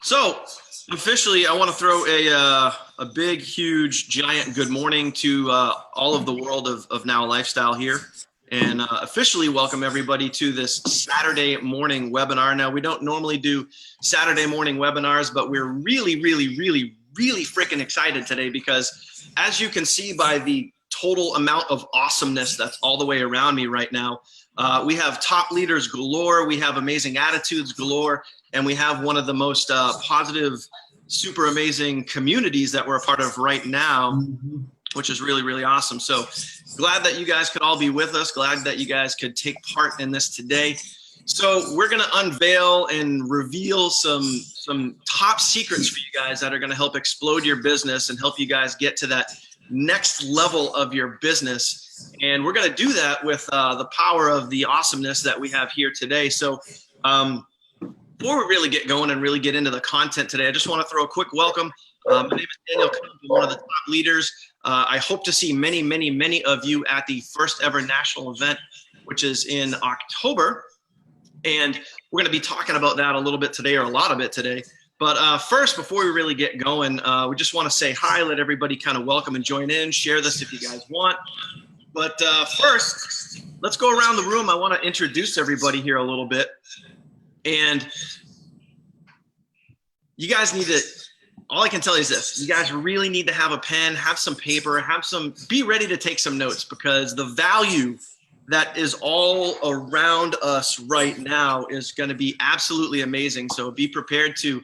So officially, I want to throw a big, huge, giant good morning to all of the world of Now Lifestyle here, and officially welcome everybody to this Saturday morning webinar. Now, we don't normally do Saturday morning webinars, but we're really, really, really, really freaking excited today because, as you can see by the total amount of awesomeness that's all the way around me right now, we have top leaders galore, we have amazing attitudes galore, and we have one of the most positive, super amazing communities that we're a part of right now, which is really, really awesome. So glad that you guys could all be with us. Glad that you guys could take part in this today. So we're going to unveil and reveal some top secrets for you guys that are going to help explode your business and help you guys get to that next level of your business. And we're going to do that with the power of the awesomeness that we have here today. So before we really get going and really get into the content today, I just want to throw a quick welcome. My name is Danielle, Kump. I'm one of the top leaders. I hope to see many, many, many of you at the first ever national event, which is in October. And we're going to be talking about that a little bit today, or a lot of it today. But first, before we really get going, we just want to say hi, let everybody kind of welcome and join in, share this if you guys want. But first, let's go around the room. I want to introduce everybody here a little bit. And you guys need to, all I can tell you is this, you guys really need to have a pen, have some paper, be ready to take some notes, because the value that is all around us right now is going to be absolutely amazing. So be prepared to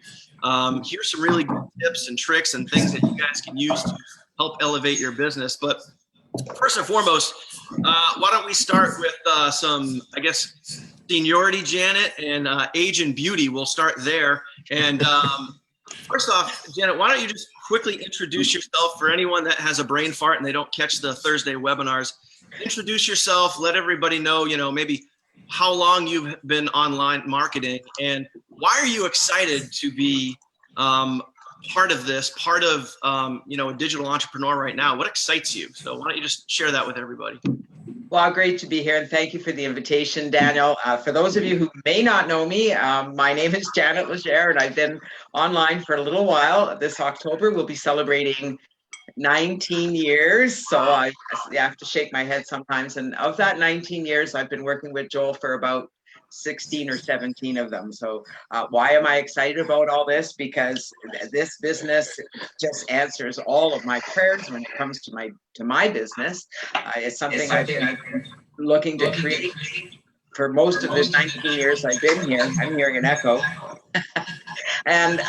hear some really good tips and tricks and things that you guys can use to help elevate your business. But first and foremost, why don't we start with some, I guess, seniority, Janet, and age and beauty. We'll start there. And first off, Janet, why don't you just quickly introduce yourself for anyone that has a brain fart and they don't catch the Thursday webinars. Introduce yourself, let everybody know, maybe how long you've been online marketing, and why are you excited to be part of this, part of a digital entrepreneur right now. What excites you? So why don't you just share that with everybody? Well, great to be here, and thank you for the invitation, Daniel. For those of you who may not know me, my name is Janet Legere, and I've been online for a little while. This October, we'll be celebrating 19 years, so I have to shake my head sometimes. And of that 19 years, I've been working with Joel for about 16 or 17 of them. So why am I excited about all this? Because this business just answers all of my prayers when it comes to my business. It's something I've been looking to create for most of this 19 years I've been here. I'm hearing an echo. And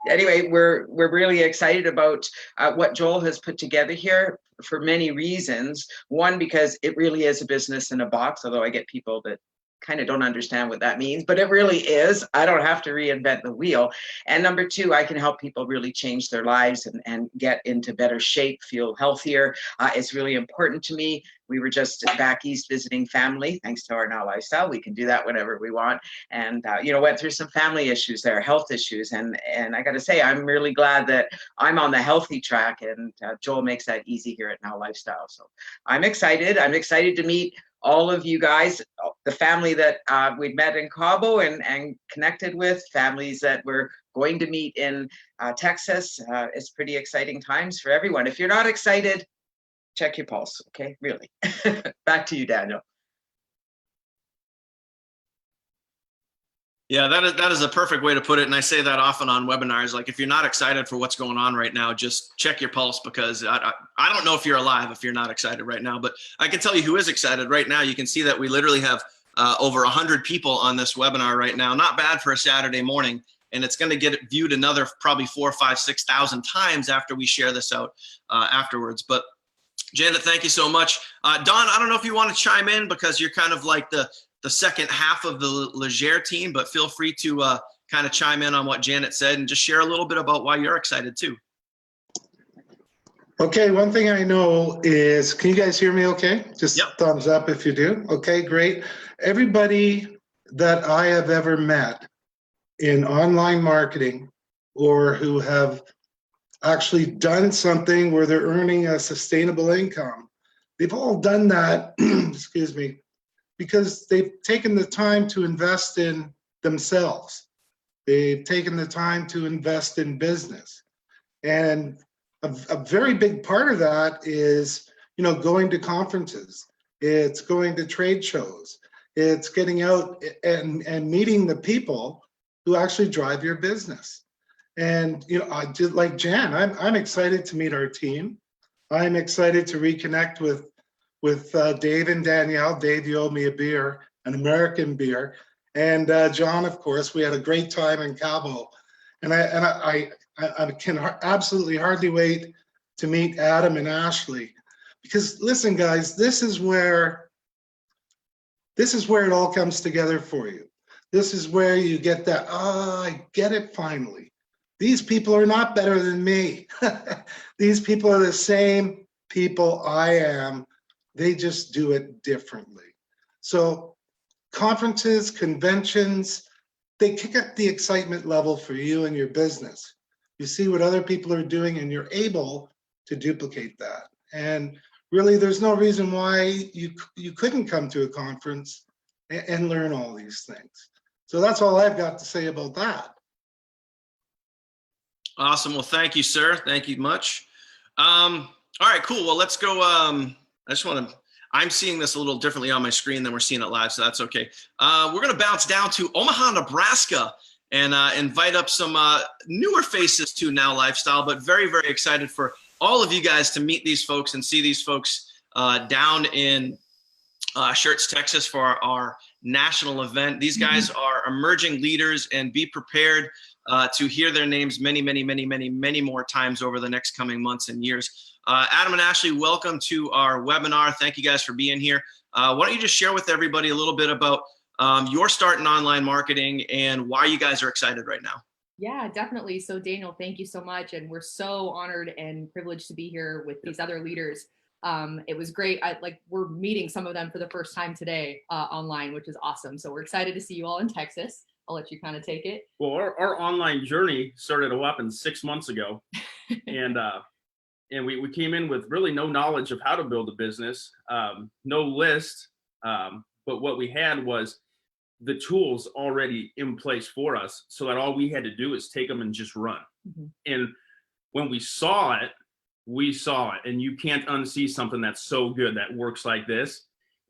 anyway, we're really excited about what Joel has put together here for many reasons. One, because it really is a business in a box, although I get people that kind of don't understand what that means, but it really is. I don't have to reinvent the wheel. And number two, I can help people really change their lives and get into better shape, feel healthier. It's really important to me. We were just back east visiting family, thanks to our Now Lifestyle. We can do that whenever we want. And, went through some family issues there, health issues. And I got to say, I'm really glad that I'm on the healthy track, and Joel makes that easy here at Now Lifestyle. So I'm excited. I'm excited to meet all of you guys, the family that we'd met in Cabo and connected with, families that we're going to meet in Texas. It's pretty exciting times for everyone. If you're not excited, check your pulse, okay? Really. Back to you, Daniel. Yeah, that is a perfect way to put it. And I say that often on webinars. Like, if you're not excited for what's going on right now, just check your pulse, because I don't know if you're alive if you're not excited right now. But I can tell you who is excited right now. You can see that we literally have over 100 people on this webinar right now. Not bad for a Saturday morning. And it's going to get viewed another probably 4,000, 5,000, 6,000 times after we share this out afterwards. But Janet, thank you so much. Don, I don't know if you want to chime in, because you're kind of like the second half of the Legere team, but feel free to kind of chime in on what Janet said and just share a little bit about why you're excited too. Okay, one thing I know is, can you guys hear me okay? Just Yep. Thumbs up if you do. Okay, great. Everybody that I have ever met in online marketing, or who have actually done something where they're earning a sustainable income, they've all done that, excuse me, because they've taken the time to invest in themselves. They've taken the time to invest in business. And a very big part of that is, going to conferences. It's going to trade shows. It's getting out and meeting the people who actually drive your business. And, I just like Jan, I'm excited to meet our team. I'm excited to reconnect with Dave and Danielle. Dave, you owe me a beer, an American beer. And John, of course, we had a great time in Cabo. And I can absolutely hardly wait to meet Adam and Ashley. Because listen, guys, this is where it all comes together for you. This is where you get that, I get it finally. These people are not better than me. These people are the same people I am. They just do it differently. So conferences, conventions, they kick up the excitement level for you and your business. You see what other people are doing and you're able to duplicate that. And really, there's no reason why you couldn't come to a conference and learn all these things. So that's all I've got to say about that. Awesome. Well, thank you, sir. Thank you much. All right, cool. Well, let's go. I'm seeing this a little differently on my screen than we're seeing it live, so that's okay. We're going to bounce down to Omaha, Nebraska, and invite up some newer faces to Now Lifestyle, but very, very excited for all of you guys to meet these folks and see these folks down in Schertz, Texas for our national event. These guys are emerging leaders, and be prepared to hear their names many, many, many, many, many more times over the next coming months and years. Adam and Ashley, welcome to our webinar. Thank you guys for being here. Why don't you just share with everybody a little bit about your start in online marketing and why you guys are excited right now? Yeah, definitely. So Daniel, thank you so much. And we're so honored and privileged to be here with these other leaders. It was great. We're meeting some of them for the first time today online, which is awesome. So we're excited to see you all in Texas. I'll let you kind of take it. Well, our online journey started a whopping 6 months ago. And we came in with really no knowledge of how to build a business, no list. But what we had was the tools already in place for us, so that all we had to do is take them and just run. And when we saw it, and you can't unsee something that's so good that works like this.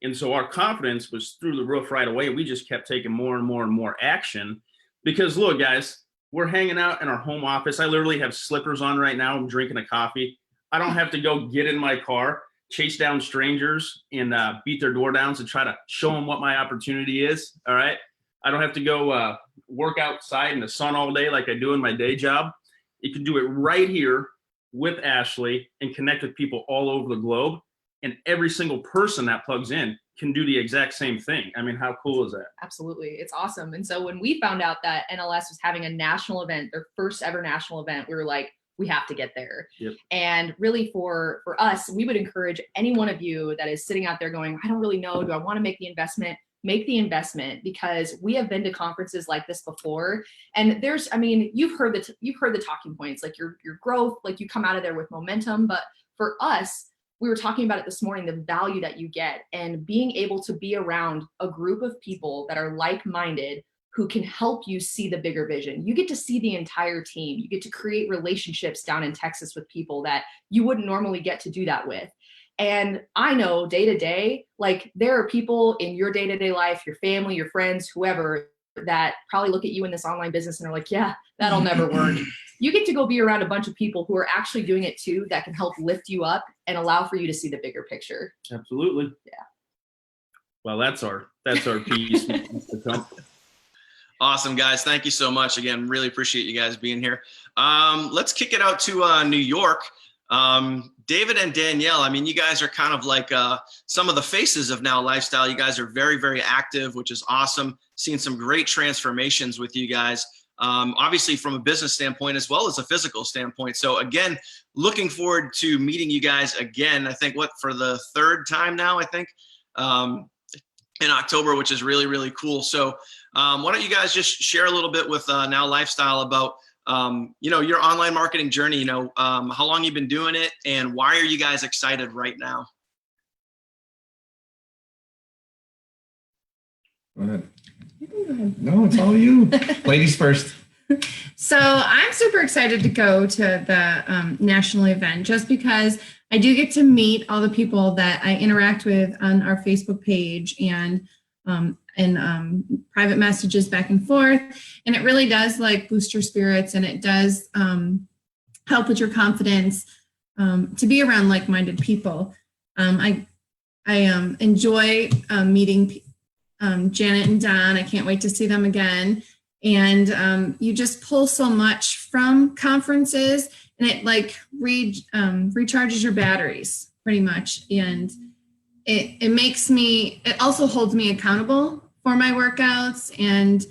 And so our confidence was through the roof right away. We just kept taking more and more and more action, because look, guys, we're hanging out in our home office. I literally have slippers on right now. I'm drinking a coffee. I don't have to go get in my car, chase down strangers and beat their door down to try to show them what my opportunity is. All right. I don't have to go work outside in the sun all day like I do in my day job. You can do it right here with Ashley and connect with people all over the globe. And every single person that plugs in can do the exact same thing. I mean, how cool is that? Absolutely. It's awesome. And so when we found out that NLS was having a national event, their first ever national event, we were like, we have to get there. Yep. And really for us, we would encourage any one of you that is sitting out there going, I don't really know, do I want to make the investment? Make the investment, because we have been to conferences like this before. And there's, I mean, you've heard the talking points, like your growth, like you come out of there with momentum. But for us, we were talking about it this morning, the value that you get and being able to be around a group of people that are like-minded, who can help you see the bigger vision. You get to see the entire team. You get to create relationships down in Texas with people that you wouldn't normally get to do that with. And I know day to day, like there are people in your day-to-day life, your family, your friends, whoever, that probably look at you in this online business and are like, yeah, that'll never work. You get to go be around a bunch of people who are actually doing it too, that can help lift you up and allow for you to see the bigger picture. Absolutely. Yeah. Well, that's our piece, Mr. Kump. Awesome, guys. Thank you so much. Again, really appreciate you guys being here. Let's kick it out to New York. David and Danielle, I mean, you guys are kind of like some of the faces of Now Lifestyle. You guys are very, very active, which is awesome. Seen some great transformations with you guys, obviously from a business standpoint as well as a physical standpoint. So again, looking forward to meeting you guys again, I think for the third time now, I think, in October, which is really, really cool. So why don't you guys just share a little bit with Now Lifestyle about your online marketing journey, how long you've been doing it and why are you guys excited right now? Go ahead. No, it's all you. Ladies first. So I'm super excited to go to the national event just because I do get to meet all the people that I interact with on our Facebook page and private messages back and forth. And it really does like boost your spirits, and it does help with your confidence to be around like-minded people. I enjoy meeting Janet and Don. I can't wait to see them again. And you just pull so much from conferences, and it like recharges your batteries pretty much. And it also holds me accountable for my workouts. And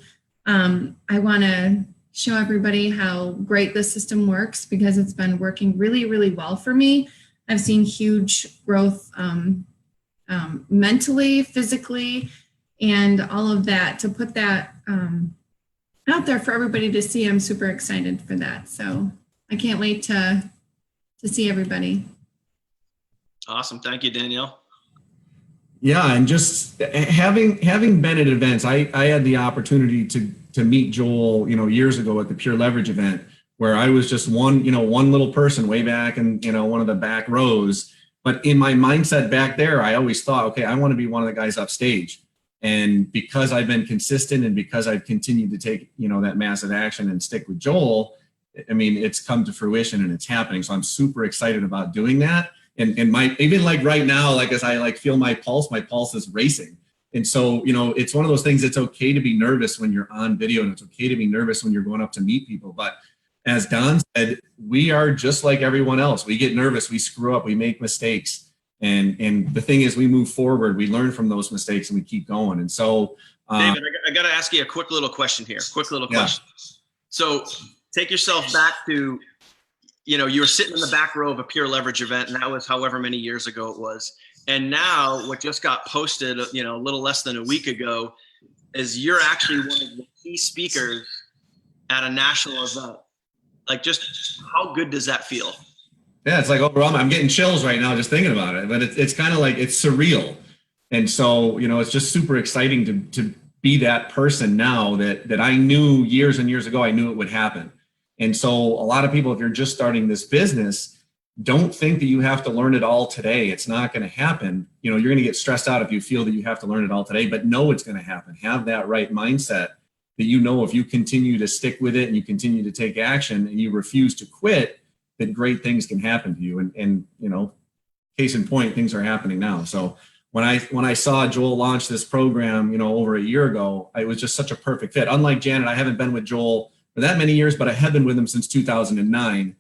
I want to show everybody how great this system works because it's been working really, really well for me. I've seen huge growth mentally, physically, and all of that. To put that out there for everybody to see, I'm super excited for that. So I can't wait to see everybody. Awesome. Thank you, Danielle. Yeah, and just having been at events, I had the opportunity to meet Joel, years ago at the Pure Leverage event, where I was just one little person way back in, one of the back rows. But in my mindset back there, I always thought, okay, I want to be one of the guys upstage. And because I've been consistent and because I've continued to take, that massive action and stick with Joel, I mean, it's come to fruition and it's happening. So I'm super excited about doing that. And even like right now, like as I like feel my pulse is racing. And so, it's one of those things. It's okay to be nervous when you're on video, and it's okay to be nervous when you're going up to meet people. But as Don said, we are just like everyone else. We get nervous, we screw up, we make mistakes. And the thing is, we move forward, we learn from those mistakes, and we keep going. And so, David, I got to ask you a quick little question here. Question. So take yourself back to, you were sitting in the back row of a Pure Leverage event, and that was however many years ago it was. And now what just got posted, a little less than a week ago, is you're actually one of the key speakers at a national event. Like, just how good does that feel? Yeah, it's like overall, I'm getting chills right now just thinking about it. But it's kind of like, it's surreal. And so, it's just super exciting to be that person now that I knew years and years ago, I knew it would happen. And so a lot of people, if you're just starting this business, don't think that you have to learn it all today. It's not going to happen. You're going to get stressed out if you feel that you have to learn it all today, but know it's going to happen. Have that right mindset that, if you continue to stick with it and you continue to take action and you refuse to quit, that great things can happen to you. And case in point, things are happening now. So when I saw Joel launch this program, over a year ago, it was just such a perfect fit. Unlike Janet, I haven't been with Joel for that many years, but I have been with him since 2009,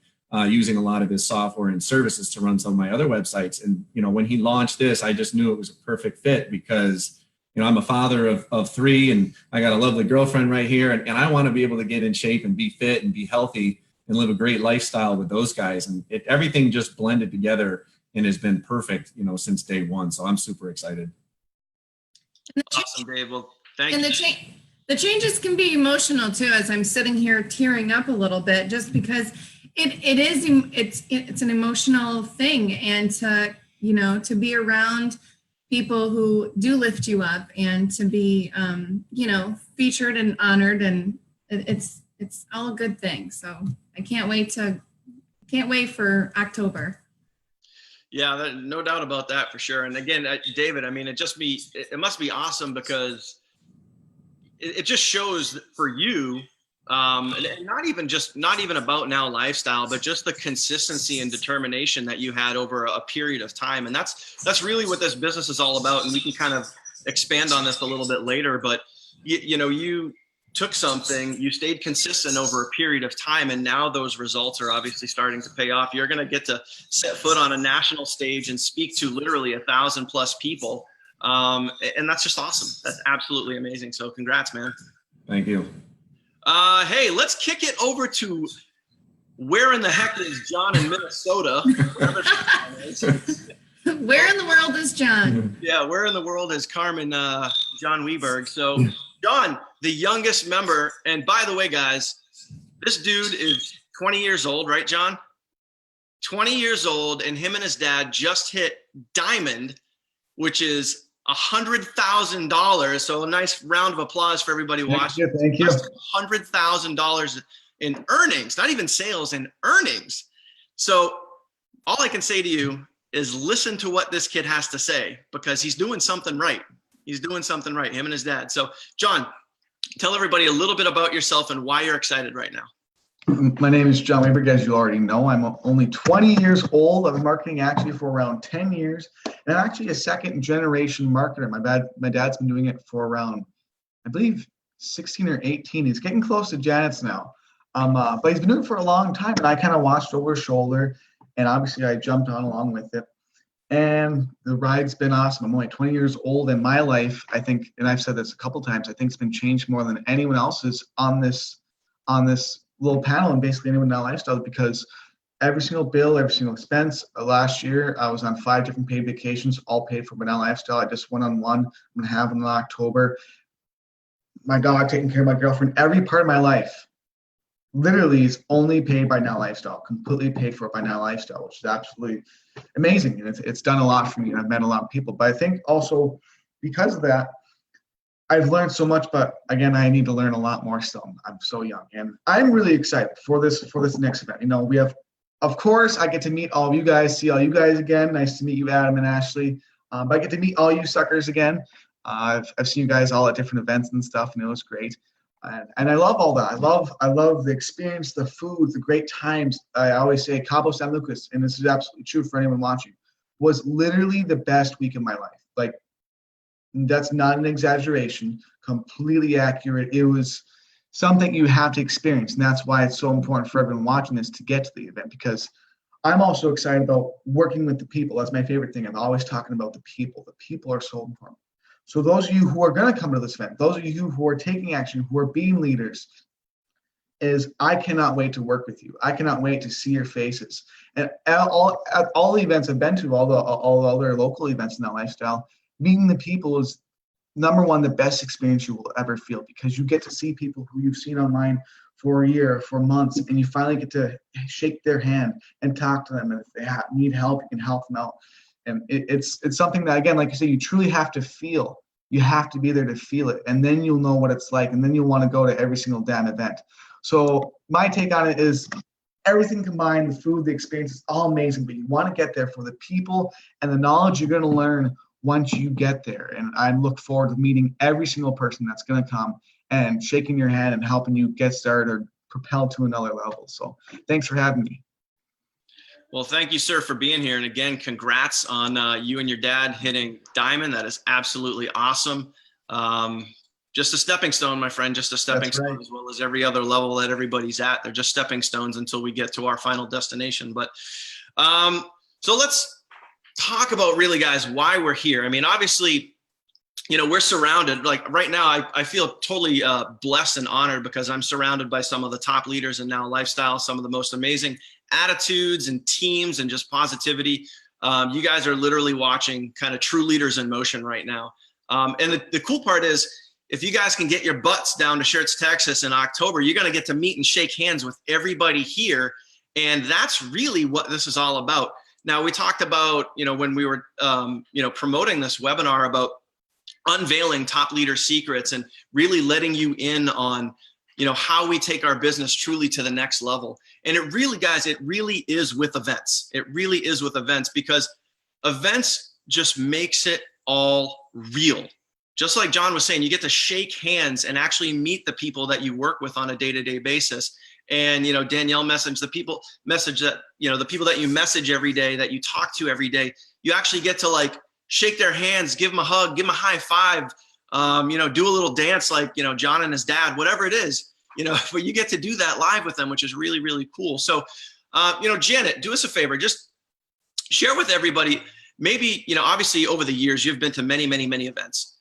using a lot of his software and services to run some of my other websites. And, when he launched this, I just knew it was a perfect fit because, I'm a father of three, and I got a lovely girlfriend right here. And I want to be able to get in shape and be fit and be healthy and live a great lifestyle with those guys. And everything just blended together and has been perfect, since day one. So I'm super excited. Awesome, Dave. Well, thank you. The changes can be emotional too, as I'm sitting here tearing up a little bit, just because it's an emotional thing, and to be around people who do lift you up and to be featured and honored, and it's all a good thing. So I can't wait for October. Yeah, no doubt about that for sure. And again, David, I mean, it must be awesome because it just shows for you, and not even about Now Lifestyle, but just the consistency and determination that you had over a period of time. And that's really what this business is all about. And we can kind of expand on this a little bit later, but you took something, you stayed consistent over a period of time, and now those results are obviously starting to pay off. You're going to get to set foot on a national stage and speak to literally 1,000+ people. And that's just awesome. That's absolutely amazing. So congrats, man. Thank you. Hey, let's kick it over to where in the heck is John in Minnesota? Where in the world is John? Yeah, where in the world is Carmen, John Weberg? So John, the youngest member, and by the way, guys, this dude is 20 years old, right, John? 20 years old, and him and his dad just hit Diamond, which is $100,000. So a nice round of applause for everybody watching. Thank you. $100,000 in earnings, not even sales, in earnings. So all I can say to you is listen to what this kid has to say, because he's doing something right. He's doing something right, him and his dad. So John, tell everybody a little bit about yourself and why you're excited right now. My name is John Weberg, as you already know. I'm only 20 years old. I've been marketing actually for around 10 years. And I'm actually a second generation marketer. My dad's been doing it for around, I believe, 16 or 18. He's getting close to Janet's now. But he's been doing it for a long time. And I kind of watched over his shoulder. And obviously I jumped on along with it. And the ride's been awesome. I'm only 20 years old, and my life, I think, and I've said this a couple times, I think it's been changed more than anyone else's on this little panel, and basically anyone in that lifestyle, because every single bill, every single expense. Last year, I was on 5 different paid vacations, all paid for by Now Lifestyle. I just went on one. I'm going to have one in October. My dog, taking care of my girlfriend, every part of my life literally is only paid by Now Lifestyle, completely paid for by Now Lifestyle, which is absolutely amazing. And it's done a lot for me. And I've met a lot of people. But I think also because of that, I've learned so much, but again, I need to learn a lot more still. I'm so young, and I'm really excited for this next event. You know, we have, of course, I get to meet all of you guys, see all you guys again. Nice to meet you, Adam and Ashley. But I get to meet all you suckers again. I've seen you guys all at different events and stuff, and it was great. And I love all that. I love the experience, the food, the great times. I always say Cabo San Lucas, and this is absolutely true for anyone watching, was literally the best week of my life. Like, that's not an exaggeration, completely accurate. It was something you have to experience. And that's why it's so important for everyone watching this to get to the event, because I'm also excited about working with the people. That's my favorite thing. I'm always talking about the people. The people are so important. So those of you who are going to come to this event, those of you who are taking action, who are being leaders, I cannot wait to work with you. I cannot wait to see your faces. And at all the events I've been to, all the other local events in that lifestyle, meeting the people is number one, the best experience you will ever feel, because you get to see people who you've seen online for a year, for months, and you finally get to shake their hand and talk to them. And if they need help, you can help them out. And it's something that, again, like you say, you truly have to feel. You have to be there to feel it, and then you'll know what it's like, and then you'll want to go to every single damn event. So my take on it is everything combined, the food, the experience, is all amazing, but you want to get there for the people and the knowledge you're going to learn once you get there. And I look forward to meeting every single person that's going to come and shaking your hand and helping you get started or propel to another level. So thanks for having me. Well, thank you, sir, for being here. And again, congrats on you and your dad hitting diamond. That is absolutely awesome. Just a stepping stone, my friend, just a stepping stone, as well as every other level that everybody's at. They're just stepping stones until we get to our final destination. But so let's talk about, really, guys, why we're here. I mean, obviously, you know, we're surrounded, like right now, I feel totally blessed and honored, because I'm surrounded by some of the top leaders in Now Lifestyle, some of the most amazing attitudes and teams and just positivity. You guys are literally watching kind of true leaders in motion right now. And the cool part is, if you guys can get your butts down to Schertz, Texas in October, you're going to get to meet and shake hands with everybody here. And that's really what this is all about. Now, we talked about, you know, when we were, promoting this webinar, about unveiling top leader secrets and really letting you in on, you know, how we take our business truly to the next level. And it really, guys, it really is with events. It really is with events, because events just makes it all real. Just like John was saying, you get to shake hands and actually meet the people that you work with on a day-to-day basis. And, you know, Danielle messaged the people that, you know, the people that you message every day, that you talk to every day, you actually get to, like, shake their hands, give them a hug, give them a high five, do a little dance like, you know, John and his dad, whatever it is, you know, but you get to do that live with them, which is really, really cool. So, Janet, do us a favor, just share with everybody, maybe, you know, obviously over the years, you've been to many, many, many events.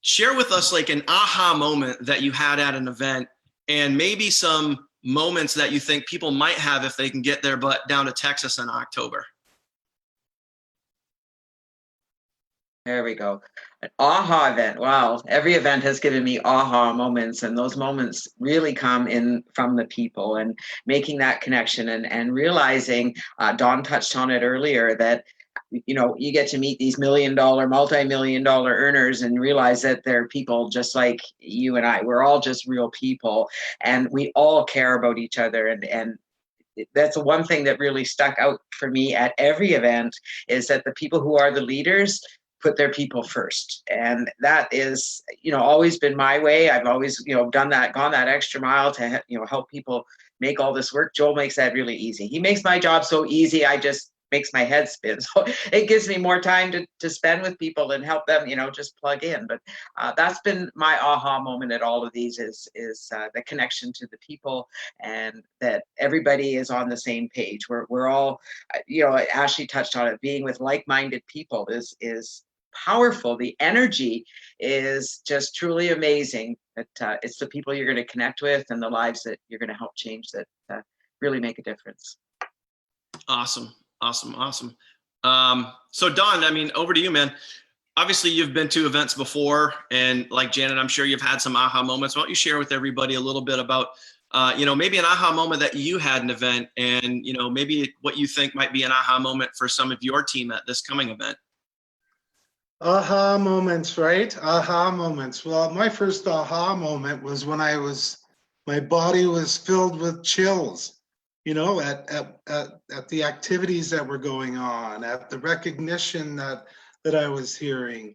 Share with us like an aha moment that you had at an event, and maybe some moments that you think people might have if they can get their butt down to Texas in October. There we go. An aha event. Wow. Every event has given me aha moments, and those moments really come in from the people and making that connection and realizing, Dawn touched on it earlier, that you get to meet these multi-million dollar earners and realize that they're people just like you and I. We're all just real people, and we all care about each other. And that's the one thing that really stuck out for me at every event, is that the people who are the leaders put their people first. And that is, always been my way. I've always, gone that extra mile to, help people make all this work. Joel makes that really easy. He makes my job so easy. I just makes my head spin. So it gives me more time to spend with people and help them, just plug in. But that's been my aha moment at all of these is the connection to the people, and that everybody is on the same page. We're all, Ashley touched on it, being with like-minded people is powerful. The energy is just truly amazing. It's the people you're going to connect with and the lives that you're going to help change that really make a difference. Awesome. So Don, I mean, over to you, man. Obviously you've been to events before, and like Janet, I'm sure you've had some aha moments. Why don't you share with everybody a little bit about, maybe an aha moment that you had an event, and, maybe what you think might be an aha moment for some of your team at this coming event. Aha moments, right? Aha moments. Well, my first aha moment was when my body was filled with chills, at the activities that were going on, at the recognition that I was hearing,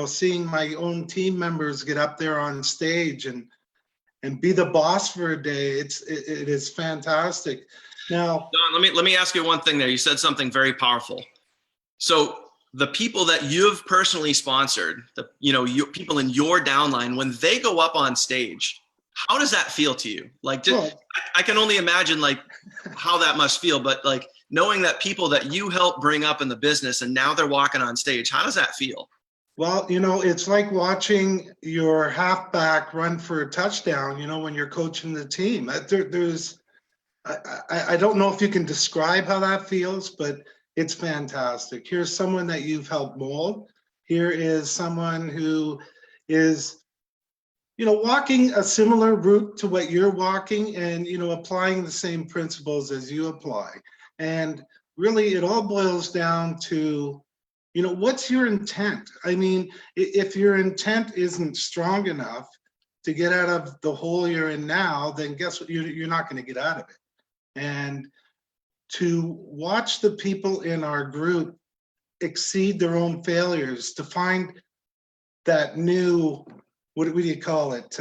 seeing my own team members get up there on stage and be the boss for a day. It is fantastic. Now, Don, let me ask you one thing there. You said something very powerful. So the people that you've personally sponsored, people in your downline, when they go up on stage, how does that feel to you? Like, I can only imagine like how that must feel, but like knowing that people that you helped bring up in the business and now they're walking on stage, how does that feel? Well, it's like watching your halfback run for a touchdown, when you're coaching the team. I don't know if you can describe how that feels, but it's fantastic. Here's someone that you've helped mold. Here is someone who is, walking a similar route to what you're walking, and, applying the same principles as you apply. And really, it all boils down to, what's your intent? I mean, if your intent isn't strong enough to get out of the hole you're in now, then guess what? You're not going to get out of it. And to watch the people in our group exceed their own failures, to find that new, what do you call it?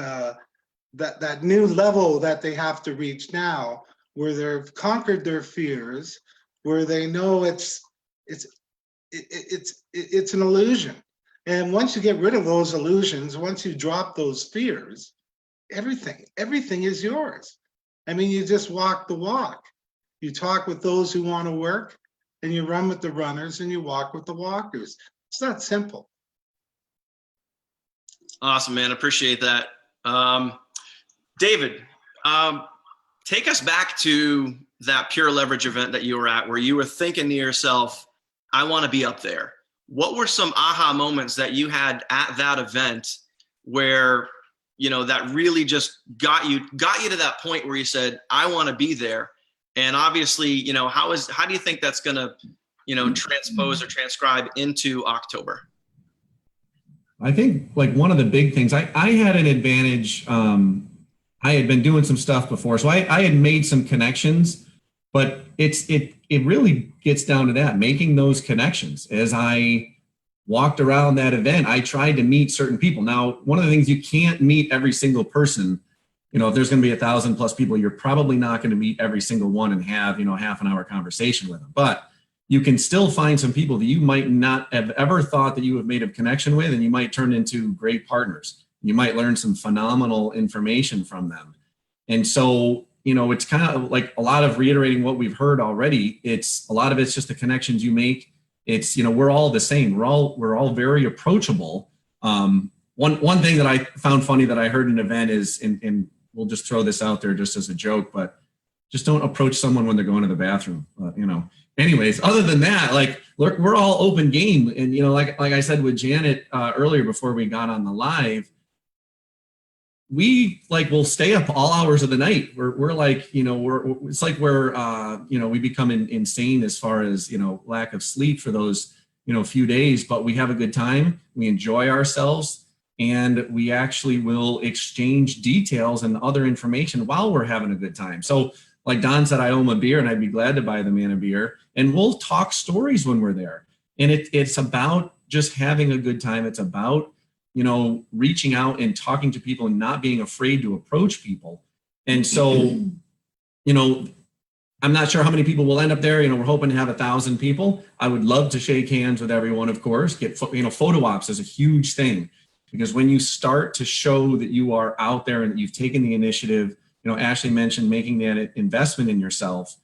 That new level that they have to reach now, where they've conquered their fears, where they know it's an illusion. And once you get rid of those illusions, once you drop those fears, everything is yours. I mean, you just walk the walk. You talk with those who want to work, and you run with the runners, and you walk with the walkers. It's that simple. Awesome, man. Appreciate that. David, take us back to that Pure Leverage event that you were at, where you were thinking to yourself, I want to be up there. What were some aha moments that you had at that event where, that really just got you to that point where you said, I want to be there? And obviously, how do you think that's going to, transpose or transcribe into October? I think like one of the big things, I had an advantage. I had been doing some stuff before, so I had made some connections, but it really gets down to that, making those connections. As I walked around that event, I tried to meet certain people. Now, one of the things, you can't meet every single person. If there's going to be 1,000+ people, you're probably not going to meet every single one and have, half an hour conversation with them. But you can still find some people that you might not have ever thought that you have made a connection with, and you might turn into great partners. You might learn some phenomenal information from them. And so, it's kind of like a lot of reiterating what we've heard already. A lot of it's just the connections you make. It's, we're all the same. We're all very approachable. One thing that I found funny that I heard in an event is, and we'll just throw this out there just as a joke, but just don't approach someone when they're going to the bathroom. Anyways, other than that, like, look, we're all open game. And, like I said with Janet earlier before we got on the live, we like will stay up all hours of the night. We're like, you know, it's like we're you know, we become insane as far as, you know, lack of sleep for those, you know, few days, but we have a good time. We enjoy ourselves, and we actually will exchange details and other information while we're having a good time. So like Don said, I owe him a beer and I'd be glad to buy the man a beer, and we'll talk stories when we're there. And it's about just having a good time. It's about, you know, reaching out and talking to people and not being afraid to approach people. And so, you know, I'm not sure how many people will end up there. You know, we're hoping to have 1,000 people. I would love to shake hands with everyone, of course. Get, you know, photo ops is a huge thing, because when you start to show that you are out there and that you've taken the initiative, you know, Ashley mentioned making that investment in yourself,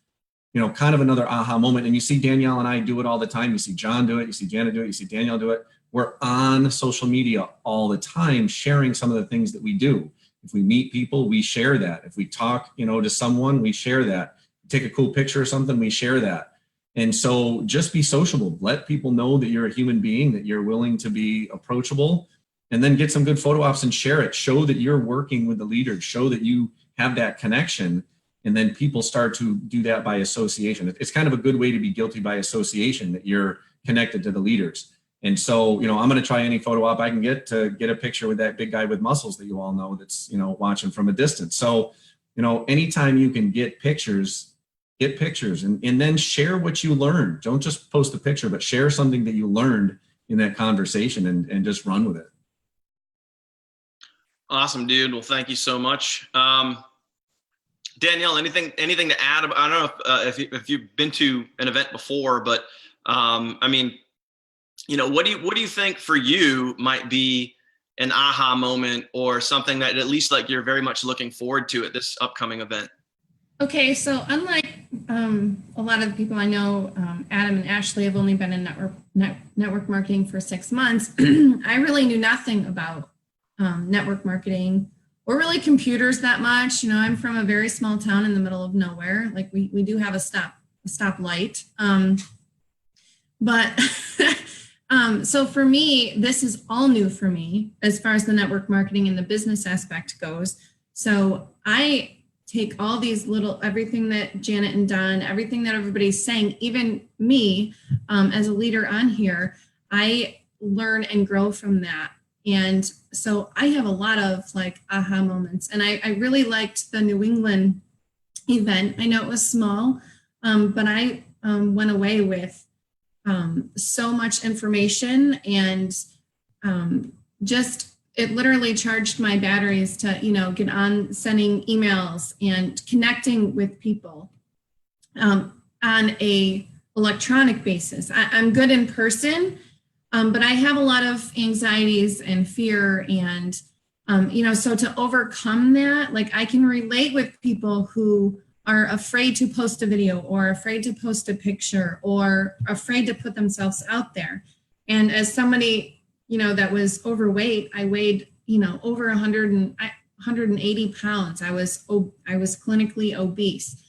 you know, kind of another aha moment. And you see Danielle and I do it all the time. You see John do it. You see Janet do it. You see Danielle do it. We're on social media all the time, sharing some of the things that we do. If we meet people, we share that. If we talk, you know, to someone, we share that. Take a cool picture or something, we share that. And so just be sociable. Let people know that you're a human being, that you're willing to be approachable, and then get some good photo ops and share it. Show that you're working with the leaders. Show that you have that connection. And then people start to do that by association. It's kind of a good way to be guilty by association, that you're connected to the leaders. And so, you know, I'm going to try any photo op I can get to get a picture with that big guy with muscles that you all know that's, you know, watching from a distance. So, you know, anytime you can get pictures and then share what you learned. Don't just post a picture, but share something that you learned in that conversation and just run with it. Awesome, dude. Well, thank you so much. Danielle, anything to add? I don't know if you've been to an event before, but I mean, you know, what do you think for you might be an aha moment, or something that at least like you're very much looking forward to at this upcoming event? Okay, so unlike a lot of the people I know, Adam and Ashley have only been in network marketing for 6 months. I really knew nothing about network marketing or really computers that much. You know, I'm from a very small town in the middle of nowhere. Like we do have a stoplight. But so for me, this is all new for me as far as the network marketing and the business aspect goes. So I take all these everything that Janet and Don, everything that everybody's saying, even me as a leader on here, I learn and grow from that. And so I have a lot of like aha moments. And I really liked the New England event. I know it was small, but I went away with so much information, and just it literally charged my batteries to, you know, get on sending emails and connecting with people on a electronic basis. I'm good in person, but I have a lot of anxieties and fear, and you know, so to overcome that, like I can relate with people who are afraid to post a video or afraid to post a picture or afraid to put themselves out there. And as somebody, you know, that was overweight, I weighed, you know, over 180 pounds. I was clinically obese,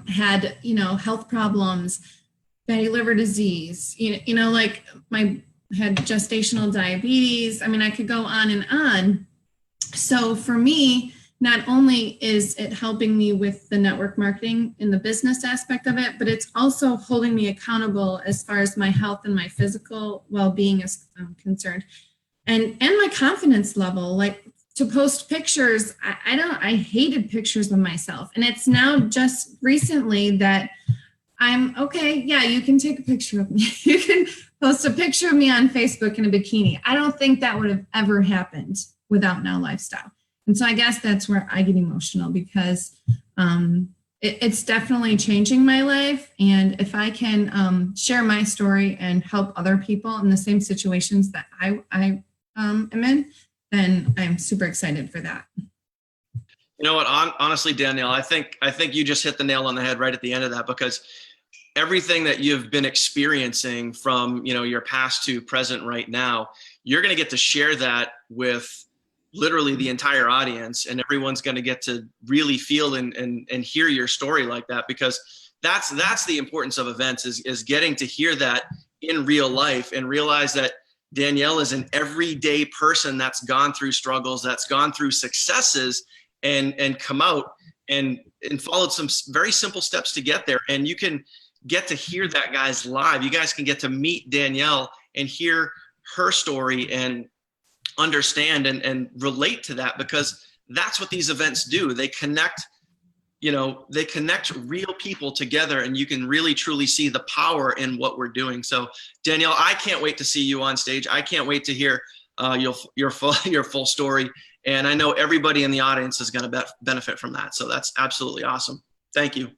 had, you know, health problems, fatty liver disease, you know, like had gestational diabetes. I mean, I could go on and on. So for me, not only is it helping me with the network marketing in the business aspect of it, but it's also holding me accountable as far as my health and my physical well-being is concerned. And my confidence level, like to post pictures, I hated pictures of myself. And it's now just recently that I'm okay. Yeah, you can take a picture of me. You can post a picture of me on Facebook in a bikini. I don't think that would have ever happened without Now Lifestyle. And so I guess that's where I get emotional, because it's definitely changing my life. And if I can share my story and help other people in the same situations that I am in, then I'm super excited for that. You know what? Honestly, Danielle, I think you just hit the nail on the head right at the end of that, because everything that you've been experiencing from, you know, your past to present right now, you're going to get to share that with literally the entire audience, and everyone's going to get to really feel and hear your story like that, because that's the importance of events is getting to hear that in real life and realize that Danielle is an everyday person that's gone through struggles, that's gone through successes, and come out and followed some very simple steps to get there. And you can get to hear that guys live. You guys can get to meet Danielle and hear her story and understand and relate to that, because that's what these events do. They connect, they connect real people together, and you can really truly see the power in what we're doing. So Danielle, I can't wait to see you on stage. I can't wait to hear your full story. And I know everybody in the audience is going to benefit from that. So that's absolutely awesome. Thank you.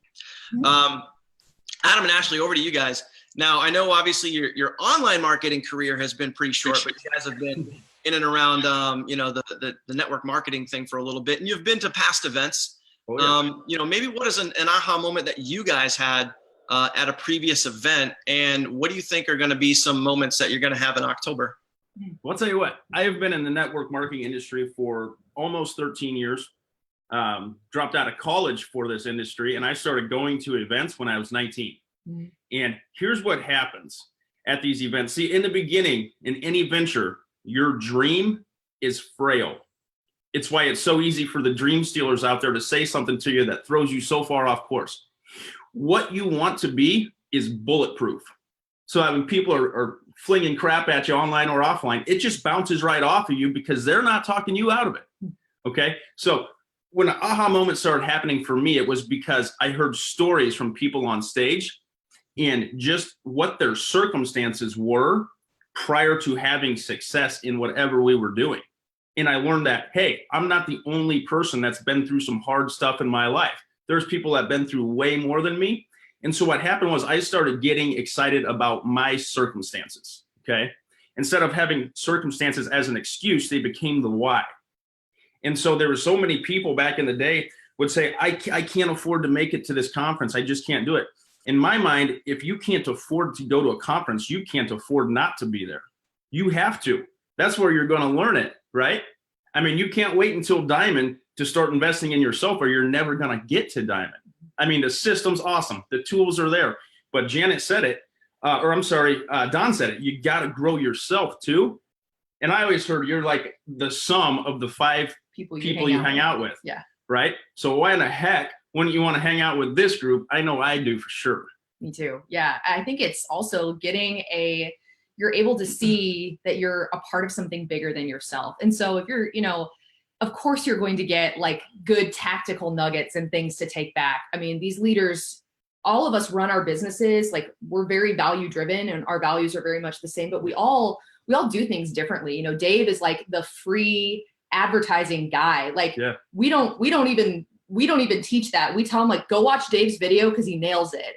Adam and Ashley, over to you guys. Now, I know obviously your online marketing career has been pretty short, but you guys have been in and around, the network marketing thing for a little bit, and you've been to past events. Oh, yeah. Maybe what is an aha moment that you guys had at a previous event, and what do you think are going to be some moments that you're going to have in October? Well, I'll tell you what, I have been in the network marketing industry for almost 13 years. Dropped out of college for this industry, and I started going to events when I was 19. Mm-hmm. And here's what happens at these events. See, in the beginning, in any venture, your dream is frail. It's why it's so easy for the dream stealers out there to say something to you that throws you so far off course. What you want to be is bulletproof. So when people are flinging crap at you online or offline, it just bounces right off of you because they're not talking you out of it. Okay. So when an aha moment started happening for me, it was because I heard stories from people on stage and just what their circumstances were prior to having success in whatever we were doing. And I learned that, hey, I'm not the only person that's been through some hard stuff in my life. There's people that have been through way more than me. And so what happened was I started getting excited about my circumstances, okay? Instead of having circumstances as an excuse, they became the why. And so there were so many people back in the day would say, I can't afford to make it to this conference. I just can't do it. In my mind, if you can't afford to go to a conference, you can't afford not to be there. You have to. That's where you're going to learn it, right? I mean, you can't wait until Diamond to start investing in yourself, or you're never going to get to Diamond. I mean, the system's awesome. The tools are there. But Janet said it, Don said it. You got to grow yourself too. And I always heard you're like the sum of the 5 people you hang out with. Yeah. Right? So why in the heck wouldn't you want to hang out with this group? I know I do for sure. Me too. Yeah. I think it's also you're able to see that you're a part of something bigger than yourself. And so if you're, of course you're going to get like good tactical nuggets and things to take back. I mean, these leaders, all of us run our businesses, like we're very value driven and our values are very much the same, but we all do things differently. Dave is like the free advertising guy. Like we don't even teach that. We tell him like, go watch Dave's video because he nails it,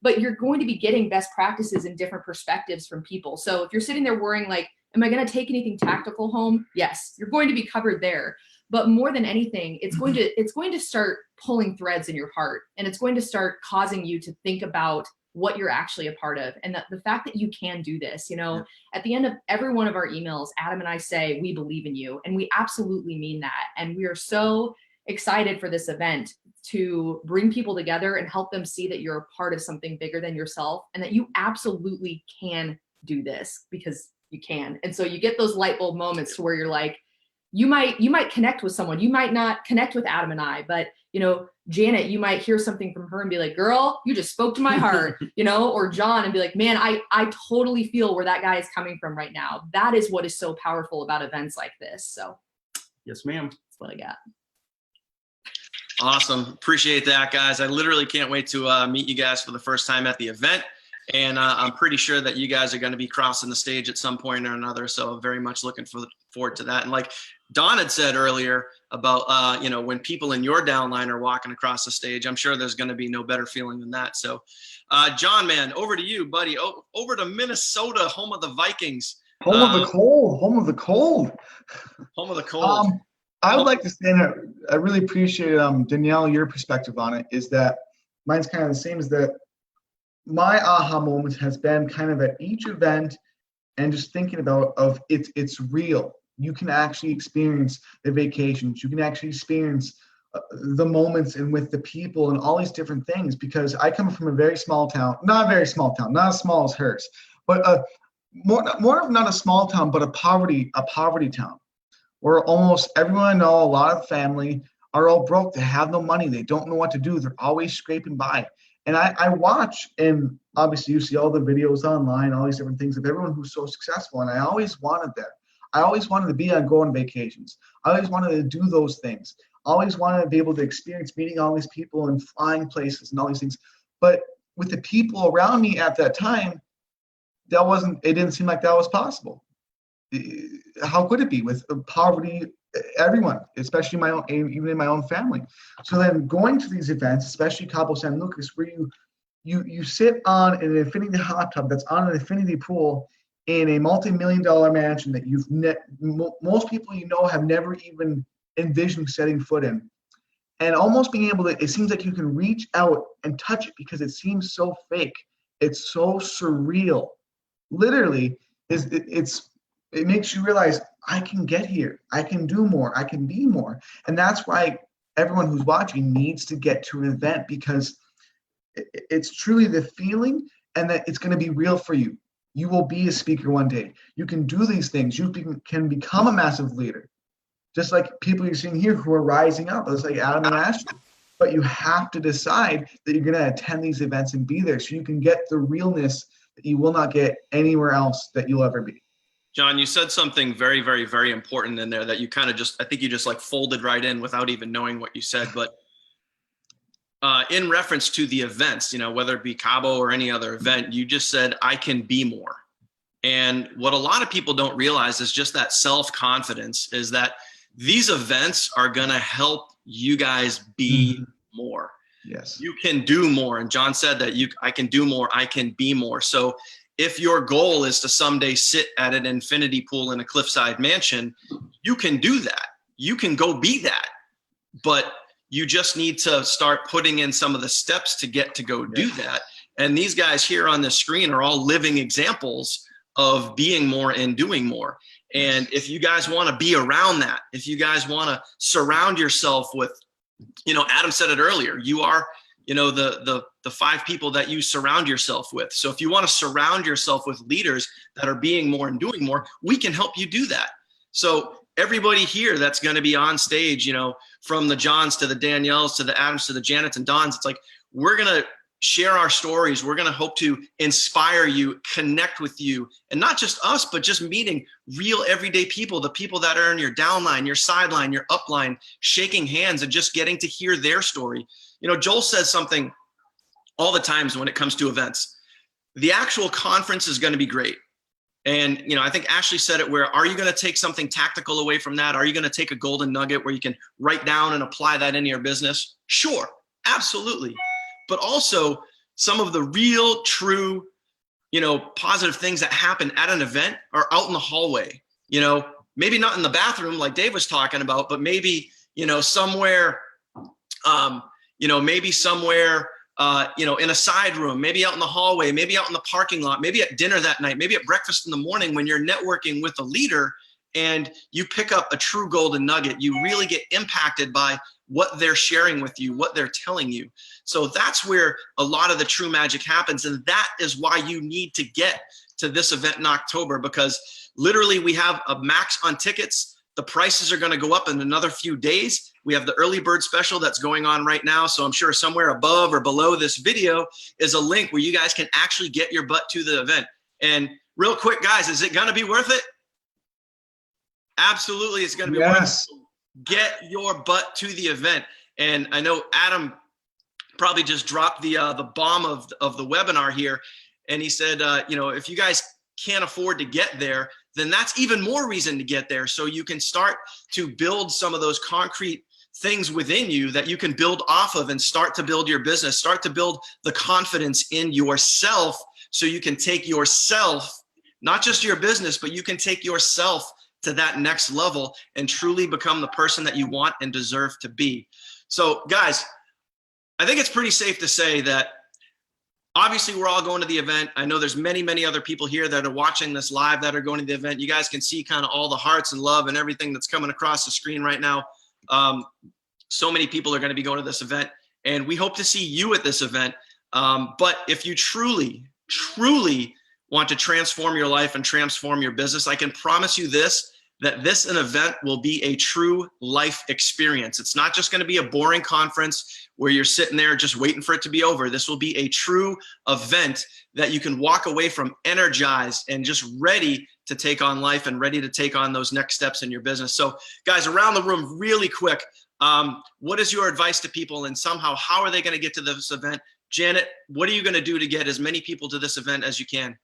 but you're going to be getting best practices and different perspectives from people. So if you're sitting there worrying like, am I going to take anything tactical home? Yes, you're going to be covered there. But more than anything, it's going to start pulling threads in your heart, and it's going to start causing you to think about what you're actually a part of. And the fact that you can do this, at the end of every one of our emails, Adam and I say, we believe in you. And we absolutely mean that. And we are so excited for this event to bring people together and help them see that you're a part of something bigger than yourself, and that you absolutely can do this because you can. And so you get those light bulb moments to where you're like, you might connect with someone. You might not connect with Adam and I, but Janet, you might hear something from her and be like, girl, you just spoke to my heart, or John and be like, man, I totally feel where that guy is coming from right now. That is what is so powerful about events like this. So yes, ma'am. That's what I got. Awesome. Appreciate that, guys. I literally can't wait to meet you guys for the first time at the event. And I'm pretty sure that you guys are going to be crossing the stage at some point or another. So very much looking forward to that. And like Don had said earlier about, when people in your downline are walking across the stage, I'm sure there's going to be no better feeling than that. So John, man, over to you, buddy. Over to Minnesota, home of the Vikings. Home of the cold. Home of the cold. Home of the cold. I would like to say that I really appreciate, Danielle, your perspective on it is that mine's kind of the same, is that my aha moment has been kind of at each event and just thinking about it's real. You can actually experience the vacations. You can actually experience the moments and with the people and all these different things, because I come from a very small town, not a very small town, not as small as hers, but more of not a small town, but a poverty town, where almost everyone I know, a lot of family are all broke. They have no money. They don't know what to do. They're always scraping by. And I watch, and obviously you see all the videos online, all these different things of everyone who's so successful. And I always wanted that. I always wanted to be on going vacations. I always wanted to do those things. I always wanted to be able to experience meeting all these people and flying places and all these things. But with the people around me at that time, it didn't seem like that was possible. How could it be with poverty, everyone, especially my own, even in my own family? So then going to these events, especially Cabo San Lucas, where you sit on an infinity hot tub that's on an infinity pool in a multi-million-dollar mansion that most people you know have never even envisioned setting foot in, and almost being able to, it seems like you can reach out and touch it because it seems so fake. It's so surreal. Literally, it makes you realize I can get here. I can do more. I can be more. And that's why everyone who's watching needs to get to an event, because it's truly the feeling, and that it's going to be real for you. You will be a speaker one day. You can do these things. You can become a massive leader. Just like people you're seeing here who are rising up, it's like Adam and Ashley. But you have to decide that you're going to attend these events and be there so you can get the realness that you will not get anywhere else that you'll ever be. John, you said something very, very, very important in there that you kind of I think you just like folded right in without even knowing what you said. But in reference to the events, whether it be Cabo or any other event, you just said, I can be more. And what a lot of people don't realize is just that self-confidence is that these events are going to help you guys be more. Yes. You can do more. And John said that I can do more. I can be more. So if your goal is to someday sit at an infinity pool in a cliffside mansion, you can do that. You can go be that. But you just need to start putting in some of the steps to go do that. And these guys here on the screen are all living examples of being more and doing more. And if you guys want to be around that, if you guys want to surround yourself with, Adam said it earlier, you are, the 5 people that you surround yourself with. So if you want to surround yourself with leaders that are being more and doing more, we can help you do that. So everybody here that's going to be on stage, from the Johns to the Danielles to the Adams to the Janets and Dons, it's like, we're going to share our stories. We're going to hope to inspire you, connect with you, and not just us, but just meeting real everyday people, the people that are in your downline, your sideline, your upline, shaking hands and just getting to hear their story. Joel says something all the times when it comes to events. The actual conference is going to be great. And, I think Ashley said it, where are you going to take something tactical away from that? Are you going to take a golden nugget where you can write down and apply that into your business? Sure, absolutely. But also some of the real, true, positive things that happen at an event are out in the hallway. Maybe not in the bathroom like Dave was talking about, but maybe, somewhere, maybe somewhere, in a side room, maybe out in the hallway, maybe out in the parking lot, maybe at dinner that night, maybe at breakfast in the morning when you're networking with a leader and you pick up a true golden nugget. You really get impacted by what they're sharing with you, what they're telling you. So that's where a lot of the true magic happens. And that is why you need to get to this event in October, because literally we have a max on tickets. The prices are going to go up in another few days. We have the early bird special that's going on right now. So I'm sure somewhere above or below this video is a link where you guys can actually get your butt to the event. And real quick, guys, is it going to be worth it? Absolutely. It's going to be worth it. Get your butt to the event. And I know Adam probably just dropped the bomb of the webinar here. And he said, if you guys can't afford to get there, then that's even more reason to get there. So you can start to build some of those concrete things within you that you can build off of and start to build your business, start to build the confidence in yourself so you can take yourself, not just your business, but you can take yourself to that next level and truly become the person that you want and deserve to be. So guys, I think it's pretty safe to say that obviously we're all going to the event. I know there's many, many other people here that are watching this live that are going to the event. You guys can see kind of all the hearts and love and everything that's coming across the screen right now. So many people are going to be going to this event, and we hope to see you at this event. But if you truly, truly want to transform your life and transform your business, I can promise you this, that this an event will be a true life experience. It's not just going to be a boring conference where you're sitting there just waiting for it to be over. This will be a true event that you can walk away from energized and just ready to take on life and ready to take on those next steps in your business. So guys, around the room, really quick, what is your advice to people, and somehow how are they going to get to this event? Janet, what are you going to do to get as many people to this event as you can?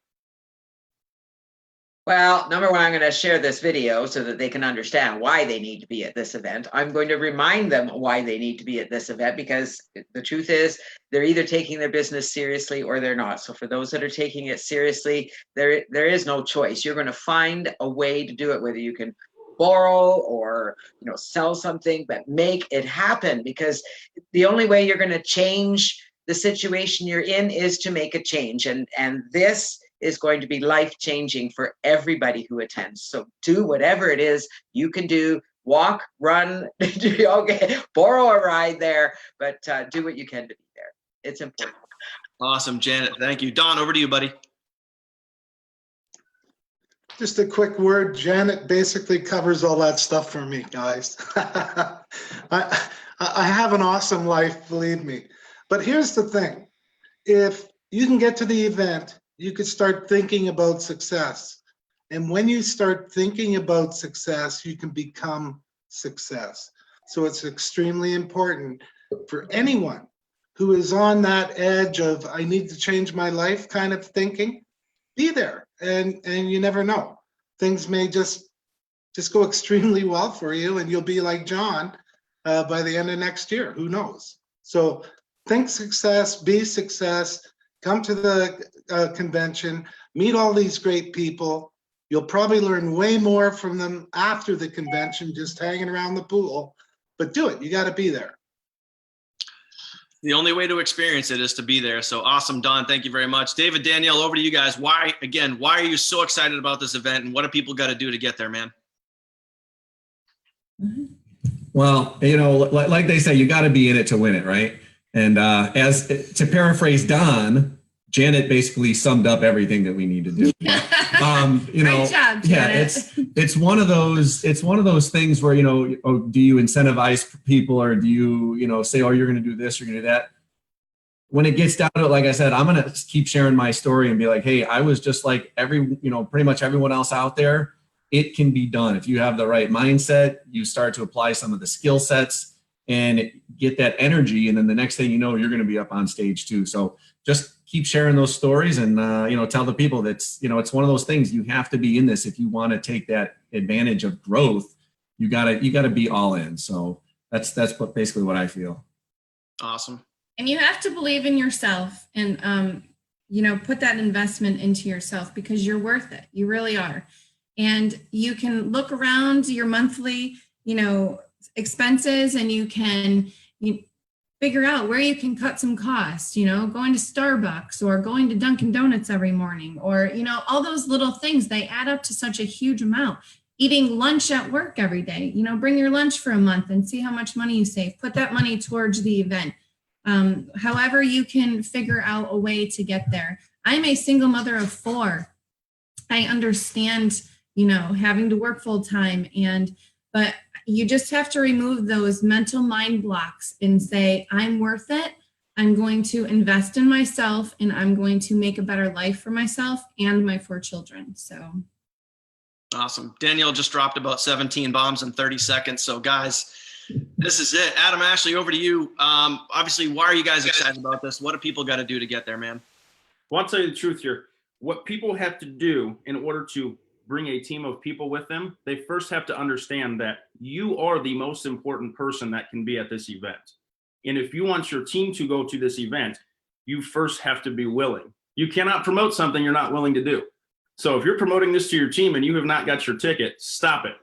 Well, number one, I'm going to share this video so that they can understand why they need to be at this event. I'm going to remind them why they need to be at this event, because the truth is they're either taking their business seriously or they're not. So for those that are taking it seriously, there is no choice. You're going to find a way to do it, whether you can borrow or sell something, but make it happen, because the only way you're going to change the situation you're in is to make a change. And this is going to be life-changing for everybody who attends. So do whatever it is you can do. Walk, run, okay, borrow a ride there, but do what you can to be there. It's important. Awesome, Janet. Thank you. Don, over to you, buddy. Just a quick word. Janet basically covers all that stuff for me, guys. I have an awesome life, believe me. But here's the thing. If you can get to the event, you could start thinking about success. And when you start thinking about success, you can become success. So it's extremely important for anyone who is on that edge of, I need to change my life kind of thinking, be there. And you never know. Things may just go extremely well for you, and you'll be like John by the end of next year. Who knows? So think success, be success, come to the convention, meet all these great people. You'll probably learn way more from them after the convention, just hanging around the pool, but do it. You got to be there. The only way to experience it is to be there. So awesome, Don. Thank you very much. David, Danielle, over to you guys. Why are you so excited about this event, and what do people got to do to get there, man? Well, like they say, you got to be in it to win it, right? And as to paraphrase Don, Janet basically summed up everything that we need to do. Great job, Janet. Yeah, it's one of those things where do you incentivize people, or do you say, oh, you're going to do this, you're going to do that. When it gets down to it, like I said, I'm going to keep sharing my story and be like, hey, I was just like pretty much everyone else out there. It can be done if you have the right mindset. You start to apply some of the skill sets and get that energy, and then the next thing you know, you're going to be up on stage too. So just keep sharing those stories, and tell the people that it's one of those things. You have to be in this if you want to take that advantage of growth. You gotta be all in. So that's basically what I feel. Awesome. And you have to believe in yourself, and put that investment into yourself, because you're worth it. You really are. And you can look around your monthly expenses, and you can figure out where you can cut some costs, going to Starbucks or going to Dunkin' Donuts every morning, or, all those little things, they add up to such a huge amount. Eating lunch at work every day, bring your lunch for a month and see how much money you save. Put that money towards the event. However, you can figure out a way to get there. I'm a single mother of 4. I understand, having to work full time, but you just have to remove those mental mind blocks and say, I'm worth it. I'm going to invest in myself, and I'm going to make a better life for myself and my 4 children. So awesome. Danielle just dropped about 17 bombs in 30 seconds. So guys, this is it. Adam, Ashley, over to you. Obviously, why are you guys excited about this? What do people got to do to get there, man? Well, I'll tell you the truth here. What people have to do in order to bring a team of people with them, they first have to understand that you are the most important person that can be at this event. And if you want your team to go to this event, you first have to be willing. You cannot promote something you're not willing to do. So if you're promoting this to your team and you have not got your ticket, stop it.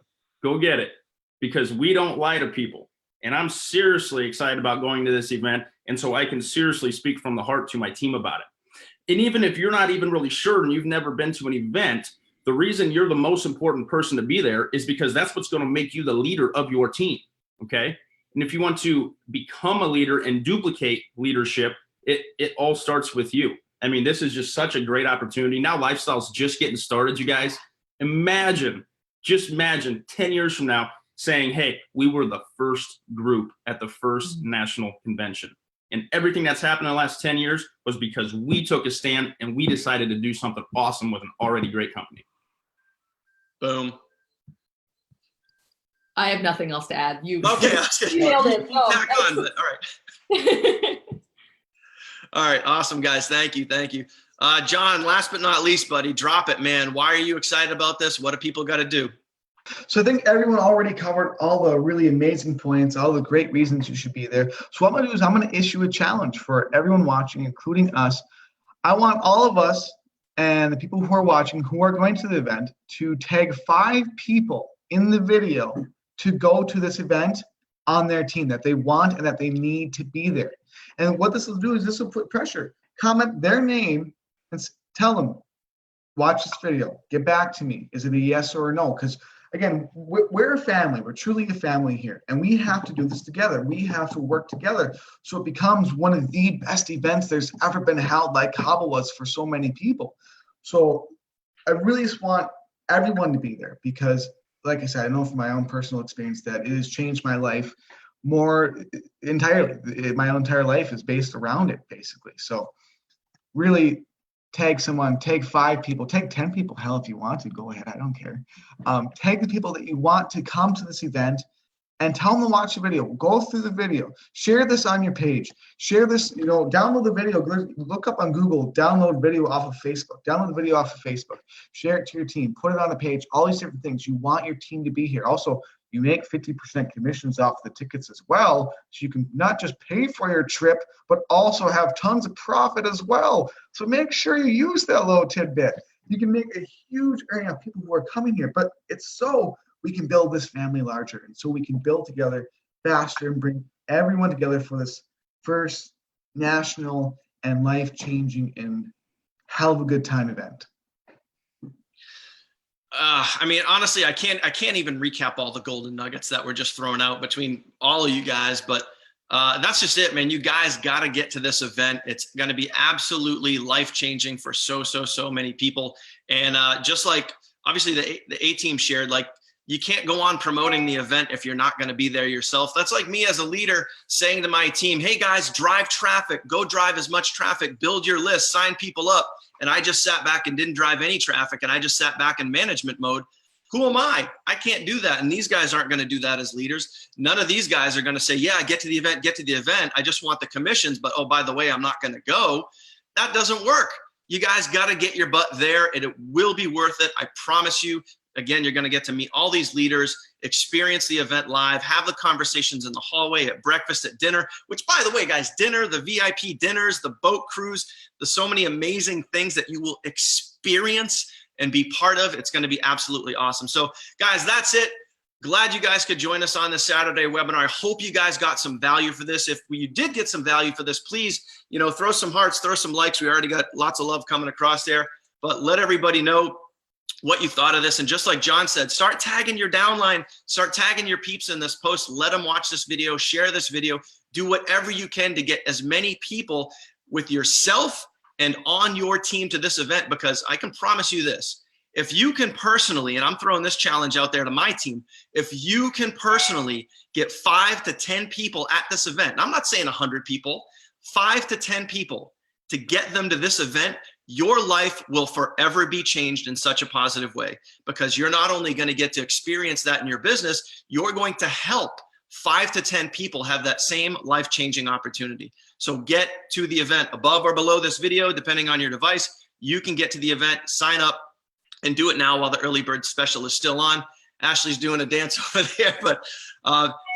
Go get it, because we don't lie to people. And I'm seriously excited about going to this event. And so I can seriously speak from the heart to my team about it. And even if you're not even really sure and you've never been to an event, the reason you're the most important person to be there is because that's what's going to make you the leader of your team. Okay. And if you want to become a leader and duplicate leadership, it all starts with you. I mean, this is just such a great opportunity. Now lifestyle's just getting started, you guys. Just imagine 10 years from now saying, hey, we were the first group at the first national convention. And everything that's happened in the last 10 years was because we took a stand and we decided to do something awesome with an already great company. Boom. I have nothing else to add. You Okay. you nailed it. No, Back on, but all right. All right. Awesome, guys. Thank you. Thank you. John, last but not least, buddy, drop it, man. Why are you excited about this? What do people got to do? So I think everyone already covered all the really amazing points, all the great reasons you should be there. So what I'm going to do is I'm going to issue a challenge for everyone watching, including us. I want all of us and the people who are watching, who are going to the event, to tag 5 people in the video to go to this event on their team that they want and that they need to be there. And what this will do is this will put pressure. Comment their name and tell them, watch this video, get back to me. Is it a yes or a no? Because again, we're a family. We're truly a family here. And we have to do this together. We have to work together. So it becomes one of the best events there's ever been held, like Hobble was for so many people. So I really just want everyone to be there because, like I said, I know from my own personal experience that it has changed my life more entirely. My own entire life is based around it, basically. So really tag someone, tag 5 people, tag 10 people. Hell, if you want to, go ahead. I don't care. Tag the people that you want to come to this event and tell them to watch the video. Go through the video. Share this on your page. Share this, download the video. Look up on Google, download video off of Facebook. Download the video off of Facebook. Share it to your team. Put it on the page. All these different things. You want your team to be here. Also, you make 50% commissions off the tickets as well. So you can not just pay for your trip, but also have tons of profit as well. So make sure you use that little tidbit. You can make a huge area of people who are coming here, but it's so we can build this family larger. And so we can build together faster and bring everyone together for this first national and life-changing and hell of a good time event. I mean, honestly, I can't even recap all the golden nuggets that were just thrown out between all of you guys, but that's just it, man. You guys got to get to this event. It's going to be absolutely life-changing for so many people. And just like obviously the A-team shared, like, you can't go on promoting the event if you're not going to be there yourself. That's like me as a leader saying to my team, hey guys, drive traffic, go drive as much traffic, build your list, sign people up. And I just sat back and didn't drive any traffic. And I just sat back in management mode. Who am I? I can't do that. And these guys aren't going to do that as leaders. None of these guys are going to say, yeah, get to the event. I just want the commissions, but oh, by the way, I'm not going to go. That doesn't work. You guys got to get your butt there and it will be worth it. I promise you. Again, you're going to get to meet all these leaders, experience the event live, have the conversations in the hallway, at breakfast, at dinner, which, by the way, guys, dinner, the VIP dinners, the boat cruise, there's so many amazing things that you will experience and be part of. It's going to be absolutely awesome. So, guys, that's it. Glad you guys could join us on this Saturday webinar. I hope you guys got some value for this. If you did get some value for this, please, throw some hearts, throw some likes. We already got lots of love coming across there, but let everybody know what you thought of this. And just like John said, start tagging your downline, start tagging your peeps in this post, let them watch this video, share this video, do whatever you can to get as many people with yourself and on your team to this event, because I can promise you this, if you can personally, and I'm throwing this challenge out there to my team, if you can personally get 5 to 10 people at this event, and I'm not saying 100 people, 5 to 10 people to get them to this event, your life will forever be changed in such a positive way, because you're not only going to get to experience that in your business, you're going to help 5 to 10 people have that same life-changing opportunity. So get to the event above or below this video, depending on your device. You can get to the event, sign up, and do it now while the early bird special is still on. Ashley's doing a dance over there, but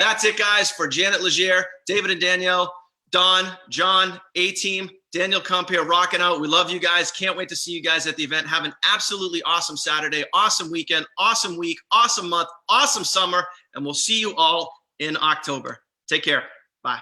that's it, guys. For Janet Legere, David and Danielle, Don, John, A-Team, Daniel Kump here, rocking out. We love you guys. Can't wait to see you guys at the event. Have an absolutely awesome Saturday, awesome weekend, awesome week, awesome month, awesome summer, and we'll see you all in October. Take care. Bye.